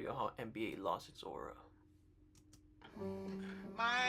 How NBA lost its aura.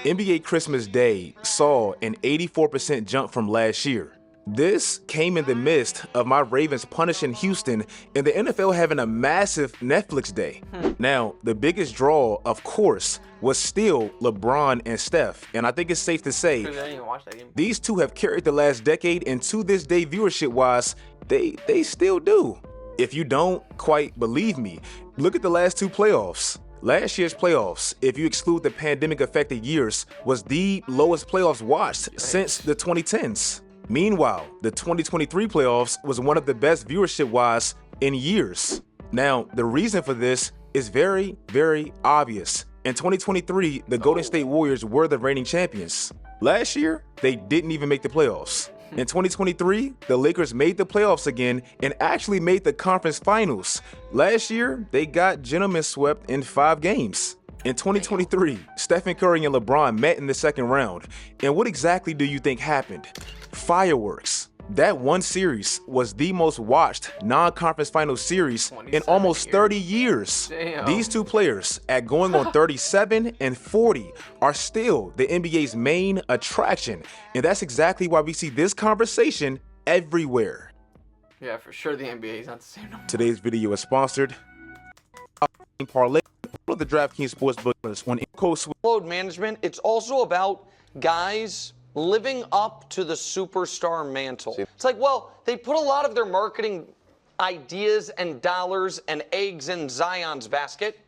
NBA Christmas Day saw an 84% jump from last year. This came in the midst of my Ravens punishing Houston and the NFL having a massive Netflix day. Now, the biggest draw, of course, was still LeBron and Steph. And I think it's safe to say I didn't even watch that game. these two have carried the last decade, and to this day, viewership-wise, they still do. If you don't quite believe me, look at the last two playoffs. Last year's playoffs, if you exclude the pandemic-affected years, was the lowest playoffs watched since the 2010s. Meanwhile, the 2023 playoffs was one of the best viewership-wise in years. Now, the reason for this is very, very obvious. In 2023, the Golden State Warriors were the reigning champions. Last year, they didn't even make the playoffs. In 2023, the Lakers made the playoffs again and actually made the conference finals. Last year, they got gentlemen swept in 5 games. In 2023, Stephen Curry and LeBron met in the second round. And what exactly do you think happened? Fireworks. That one series was the most watched non-conference final series in almost 30 years. Damn. These two players, at going on 37 and 40, are still the NBA's main attraction. And that's exactly why we see this conversation everywhere. Yeah, for sure the NBA is not the same no more. Today's video is sponsored by Parlay of the DraftKings Sportsbook on Coast. Load management, it's also about guys living up to the superstar mantle. It's like, well, they put a lot of their marketing ideas and dollars and eggs in Zion's basket.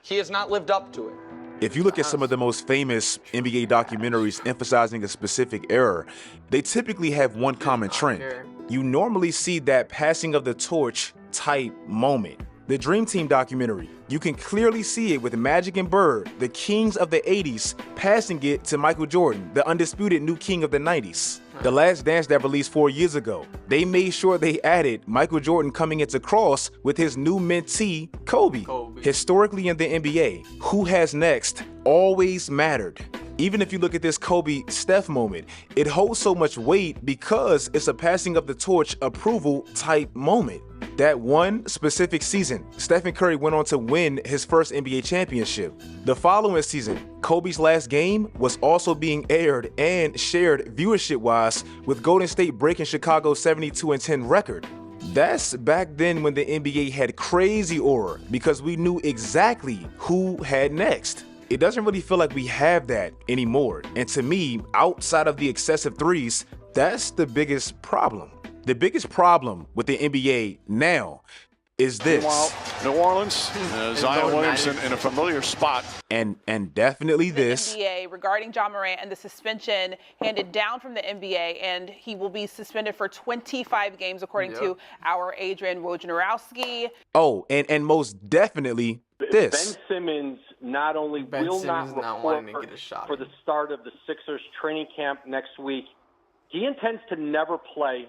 He has not lived up to it. If you look at some of the most famous NBA documentaries emphasizing a specific era, they typically have one common trend. You normally see that passing of the torch type moment. The Dream Team documentary, you can clearly see it with Magic and Bird, the kings of the 80s, passing it to Michael Jordan, the undisputed new king of the 90s. The Last Dance that released 4 years ago, they made sure they added Michael Jordan coming into cross with his new mentee, Kobe. Historically in the NBA, who has next always mattered. Even if you look at this Kobe-Steph moment, it holds so much weight because it's a passing of the torch approval type moment. That one specific season, Stephen Curry went on to win his first NBA championship. The following season, Kobe's last game was also being aired and shared viewership-wise, with Golden State breaking Chicago's 72-10 record. That's back then when the NBA had crazy aura because we knew exactly who had next. It doesn't really feel like we have that anymore. And to me, outside of the excessive threes, that's the biggest problem. The biggest problem with the NBA now is this. Meanwhile, New Orleans, Zion Williamson in a familiar spot. And definitely this. NBA regarding Ja Morant and the suspension handed down from the NBA, and he will be suspended for 25 games according to our Adrian Wojnarowski. Oh, and most definitely this. Ben Simmons not only will not report for the start of the Sixers training camp next week, he intends to never play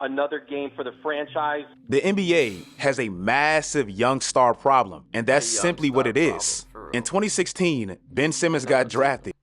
another game for the franchise. The NBA has a massive young star problem, and that's simply what it is. In 2016, Ben Simmons got drafted.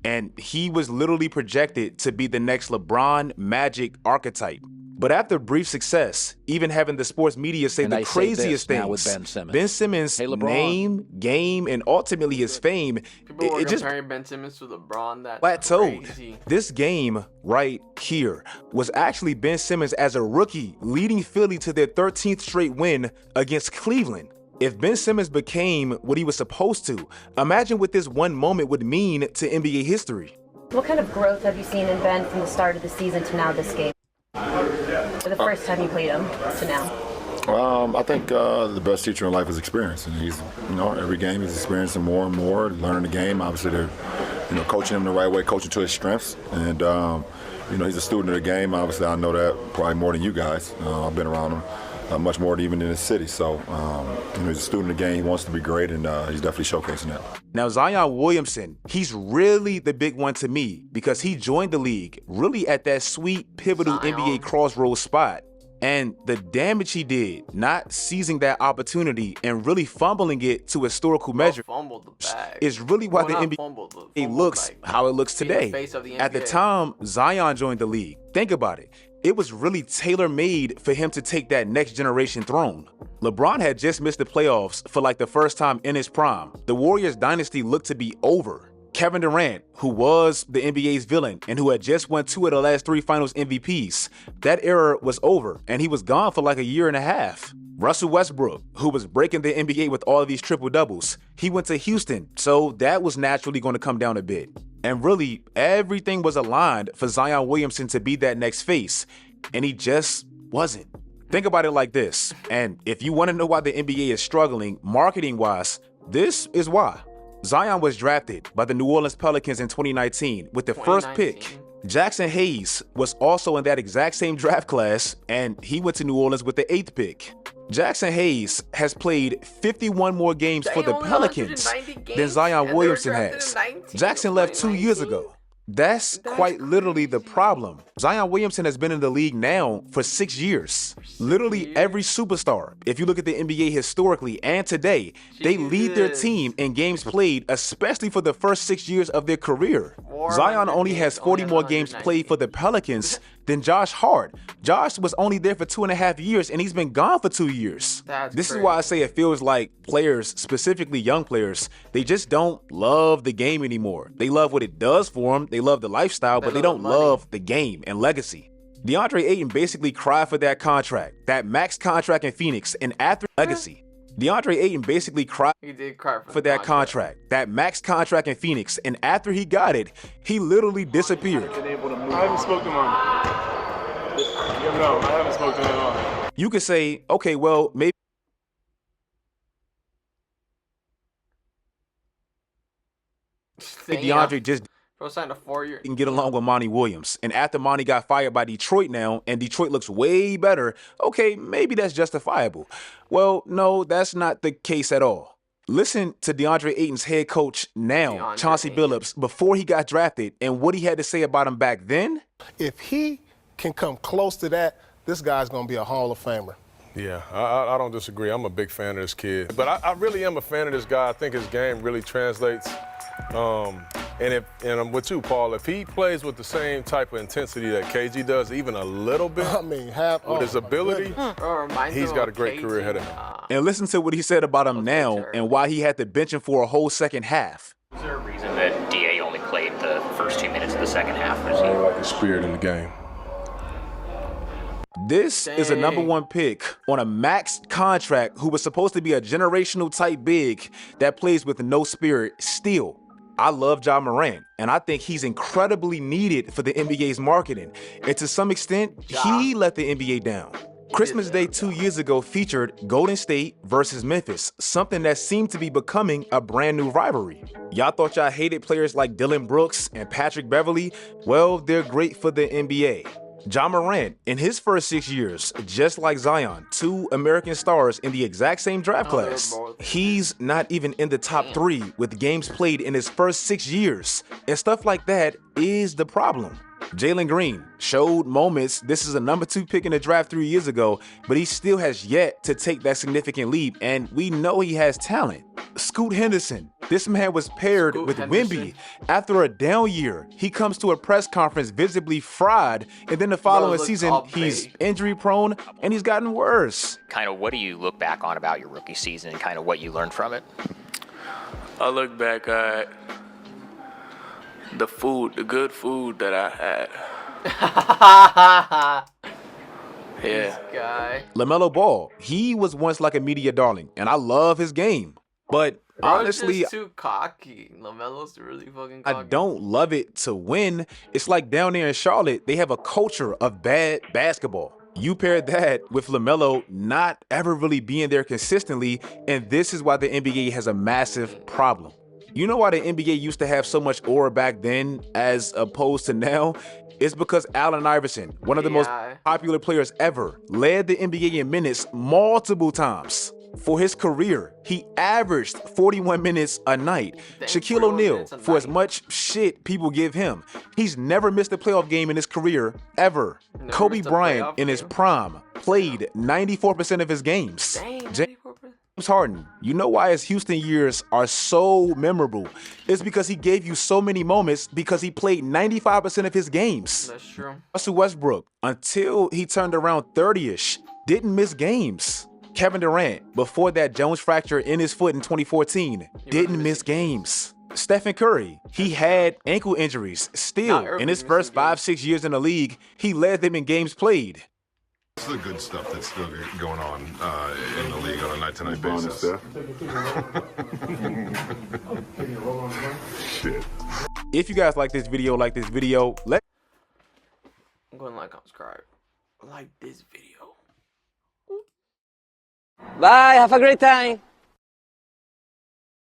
And he was literally projected to be the next LeBron Magic archetype. But after brief success, even having the sports media say the craziest things, Ben Simmons' name, game, and ultimately his fame, it just comparing Ben Simmons to LeBron. That's plateaued. Crazy. This game right here was actually Ben Simmons as a rookie leading Philly to their 13th straight win against Cleveland. If Ben Simmons became what he was supposed to, imagine what this one moment would mean to NBA history. What kind of growth have you seen in Ben from the start of the season to now this game? For the first time you played him to now? I think the best teacher in life is experience, and he's, every game he's experiencing more and more, learning the game. Obviously, they're, coaching him the right way, coaching to his strengths, and he's a student of the game. Obviously, I know that probably more than you guys. I've been around him much more than even in the city. So, he's a student of the game. He wants to be great, and he's definitely showcasing that. Now, Zion Williamson, he's really the big one to me because he joined the league really at that sweet, pivotal NBA crossroads spot. And the damage he did, not seizing that opportunity and really fumbling it to historical measure, fumbled the bag. is really why Well, the not NBA fumbled, looks like, how it looks being the today. face of the At the NBA. time Zion joined the league, think about it. It was really tailor-made for him to take that next generation throne. LeBron had just missed the playoffs for like the first time in his prime. The Warriors dynasty looked to be over. Kevin Durant, who was the NBA's villain and who had just won 2 of the last 3 finals MVPs, that era was over and he was gone for like a year and a half. Russell Westbrook, who was breaking the NBA with all of these triple doubles, he went to Houston, so that was naturally going to come down a bit. And really, everything was aligned for Zion Williamson to be that next face, and he just wasn't. Think about it like this, and if you want to know why the NBA is struggling marketing-wise, this is why. Zion was drafted by the New Orleans Pelicans in 2019 with the first pick. Jackson Hayes was also in that exact same draft class, and he went to New Orleans with the 8th pick. Jackson Hayes has played 51 more games for the Pelicans than Zion Williamson has. Jackson left 2 years ago. That's quite literally the problem. Zion Williamson has been in the league now for 6 years. Literally every superstar, if you look at the NBA historically and today, they lead their team in games played, especially for the first 6 years of their career. Zion only has 40 more games played for the Pelicans than Josh Hart. Josh was only there for 2.5 years and he's been gone for 2 years. This is why I say it feels like players, specifically young players, they just don't love the game anymore. They love what it does for them. They love the lifestyle, but they don't love the game and legacy. DeAndre Ayton basically cried for that contract, that max contract in Phoenix, and after legacy. DeAndre Ayton basically cried for that contract, that max contract in Phoenix, and after he got it, he literally disappeared. I haven't spoken to him. No, I haven't spoken to him at all. You could say, okay, well, maybe DeAndre just Bro signed a 4-year. can get along with Monty Williams. And after Monty got fired by Detroit now, and Detroit looks way better, okay, maybe that's justifiable. Well, no, that's not the case at all. Listen to DeAndre Ayton's head coach now, Chauncey Billups, before he got drafted, and what he had to say about him back then. If he can come close to that, this guy's going to be a Hall of Famer. Yeah, I don't disagree. I'm a big fan of this kid. But I really am a fan of this guy. I think his game really translates. And I'm with you, Paul. If he plays with the same type of intensity that KG does, even a little bit, I mean, with his ability, he's got a great career ahead of him. And listen to what he said about him now and why he had to bench him for a whole second half. Is there a reason that DA only played the first 2 minutes of the second half? I like his spirit in the game. This is a #1 pick on a max contract who was supposed to be a generational type big that plays with no spirit still. I love Ja Morant, and I think he's incredibly needed for the NBA's marketing. And to some extent, he let the NBA down. Christmas Day 2 years ago featured Golden State versus Memphis, something that seemed to be becoming a brand new rivalry. Y'all thought y'all hated players like Dylan Brooks and Patrick Beverley? Well, they're great for the NBA. Ja Morant, in his first 6 years, just like Zion, 2 American stars in the exact same draft class, he's not even in the top 3 with games played in his first 6 years. And stuff like that is the problem. Jalen Green showed moments. This is a #2 pick in the draft 3 years ago, but he still has yet to take that significant leap, and we know he has talent. Scoot Henderson, this man was paired with Wemby. After a down year, he comes to a press conference visibly fried, and then the following season, he's injury prone, and he's gotten worse. Kind of what do you look back on about your rookie season and kind of what you learned from it? I look back at the food, the good food that I had. Yeah. Guy. LaMelo Ball, he was once like a media darling, and I love his game. But honestly, just too cocky. LaMelo's really fucking cocky. I don't love it to win. It's like down there in Charlotte, they have a culture of bad basketball. You pair that with LaMelo not ever really being there consistently, and this is why the NBA has a massive problem. You know why the NBA used to have so much aura back then as opposed to now? It's because Allen Iverson, one of the most popular players ever, led the NBA in minutes multiple times. For his career, he averaged 41 minutes a night. Shaquille O'Neal, for as much shit people give him, he's never missed a playoff game in his career, ever. Kobe Bryant, in his prime, played 94% of his games. Dang, James Harden, you know why his Houston years are so memorable? It's because he gave you so many moments because he played 95% of his games. That's true. Russell Westbrook, until he turned around 30-ish, didn't miss games. Kevin Durant, before that Jones fracture in his foot in 2014, didn't miss games. Stephen Curry, he had ankle injuries. Still, in his first 5-6 years in the league, he led them in games played. It's the good stuff that's still going on in the league on a night-to-night basis. Shit. If you guys like this video, let I'm going to like, subscribe. Like this video. Bye, have a great time.